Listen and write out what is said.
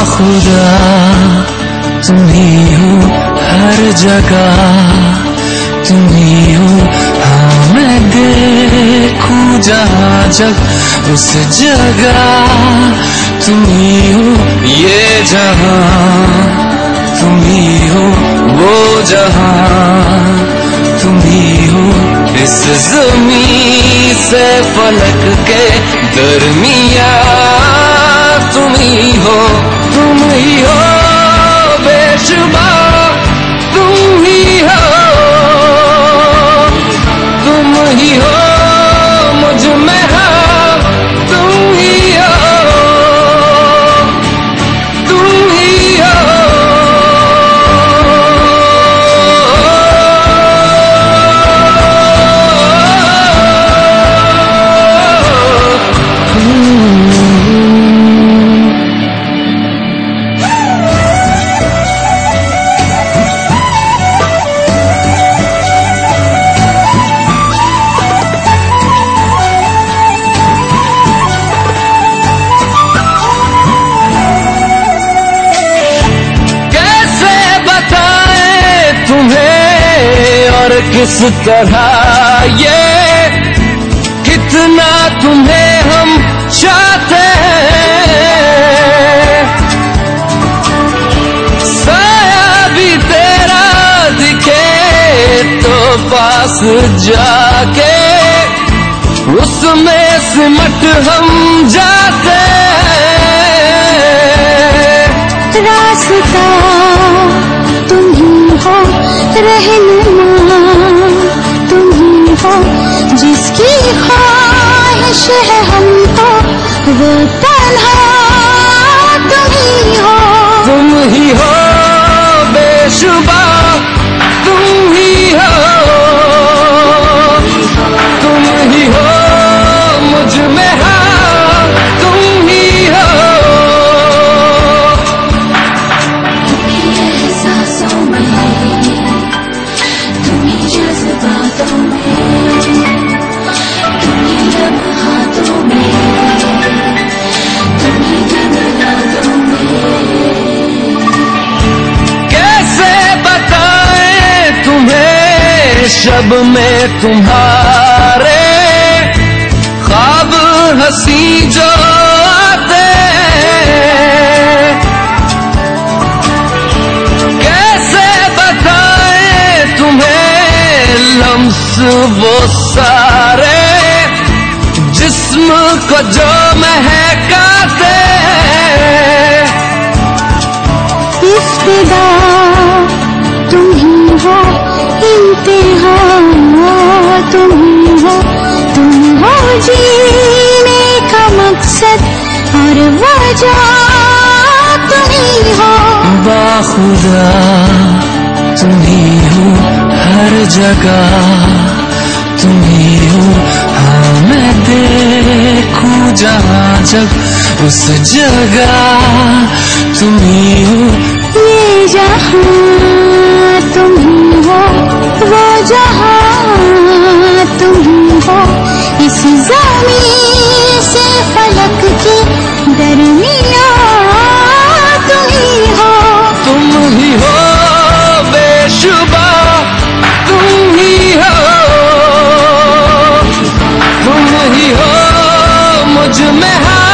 खुदा तुम ही हो हर जगह, तुम ही हो। हाँ मैं देखूं जहाँ जग उस जगह तुम ही हो। ये जहाँ तुम ही हो, वो जहाँ तुम ही हो। इस ज़मीं से फलक के दरमिया तुम ही हो, तुम ही हो बेशुबा, तुम ही हो, तुम ही हो मुझ में हो, तुम ही हो, तुम ही हो। किस तरह ये कितना तुम्हें हम चाहते हैं, साया भी तेरा दिखे तो पास जाके उसमें सिमट हम जाते हैं। रास्ता तुम ही हो, रहनुमा तुम ही हो, जिसकी ख्वाहिश है हमको वो तन्हा तुम ही हो। तुम ही हो बेशुबा, तुम ही हो, तुम ही हो मुझ में हो, तुम ही हो। एहसासों में तुम्हीं जज्बातों में, तुम्हीं लम्हातों में, तुम्हीं दिन रातों में। कैसे बताएं तुम्हें शब में तुम्हारे ख्वाब हंसी जो आते, कैसे बताएं तुम्हें लम्स वो सारे जिस्म को जो महकाते। इब्तिदा तुम ही हो, इंतहा तुम ही हो, तुम हो जीने का मकसद और वजह तुम ही हो। बाखुदा तुम ही हो हर जगह, तुम ही हो। हाँ मैं देखूं जहाँ जग उस जगह तुम ही हो। ये जहाँ तुम ही हो, वो जहाँ तुम ही हो, इस ज़मीं से फलक के दरमिया तुम ही हो। तुम ही हो बेशुबा, तुम ही हो, तुम ही हो मुझ में हो।